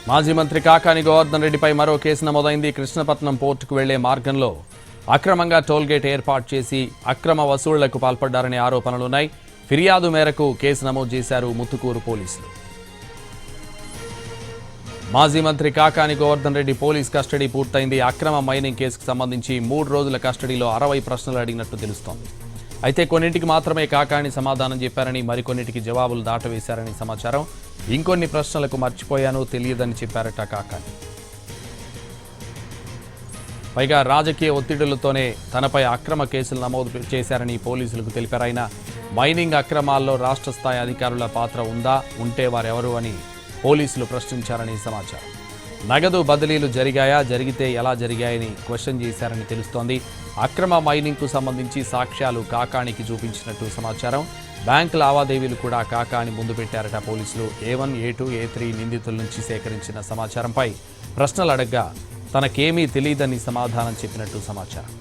మాజీ మంత్రి కాకాని గోవర్ధన్ రెడ్డిపై మరో కేసు నమోదైంది. కృష్ణపట్నం పోర్టుకు వెళ్లే మార్గంలో అక్రమంగా టోల్గేట్ ఏర్పాటు చేసి అక్రమ వసూళ్లకు పాల్పడ్డారనే ఆరోపణలున్నాయి. ఫిర్యాదు మేరకు కేసు నమోదు చేశారు ముత్తుకూరు పోలీసులు. మాజీ మంత్రి కాకాని గోవర్ధన్ రెడ్డి పోలీస్ కస్టడీ పూర్తయింది. అక్రమ మైనింగ్ కేసుకు సంబంధించి 3 రోజుల కస్టడీలో 60 ప్రశ్నలు అడిగినట్టు తెలుస్తోంది. అయితే కొన్నింటికి మాత్రమే కాకాని సమాధానం చెప్పారని, మరికొన్నింటికి జవాబులు దాటవేశారని సమాచారం. ఇంకొన్ని ప్రశ్నలకు మర్చిపోయాను, తెలియదని చెప్పారట కాకాని. పైగా రాజకీయ ఒత్తిడులతోనే తనపై అక్రమ కేసులు నమోదు చేశారని పోలీసులకు తెలిపారాయన. మైనింగ్ అక్రమాల్లో రాష్ట్ర స్థాయి అధికారుల పాత్ర ఉందా, ఉంటే వారెవరు అని పోలీసులు ప్రశ్నించారని సమాచారం. నగదు బదిలీలు జరిగాయా, జరిగితే ఎలా జరిగాయని క్వశ్చన్ చేశారని తెలుస్తోంది. అక్రమ మైనింగ్కు సంబంధించి సాక్ష్యాలు కాకానికి చూపించినట్టు సమాచారం. బ్యాంకు లావాదేవీలు కూడా కాకాని ముందు పెట్టారట పోలీసులు. A1, A2, A3 నిందితుల నుంచి సేకరించిన సమాచారంపై ప్రశ్నలు అడగ్గా తనకేమీ తెలియదని సమాధానం చెప్పినట్టు సమాచారం.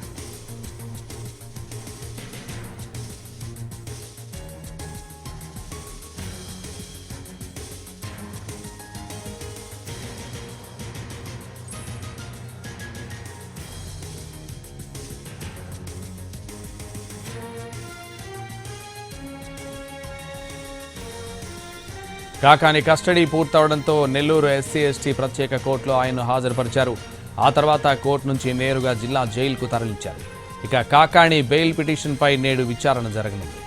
కాకాని కస్టడీ పూర్తవడంతో నెల్లూరు SC/ST ప్రత్యేక కోర్టులో ఆయన్ను హాజరుపరిచారు. ఆ తర్వాత కోర్టు నుంచి నేరుగా జిల్లా జైలుకు తరలించారు. ఇక కాకాని బెయిల్ పిటిషన్పై నేడు విచారణ జరగనుంది.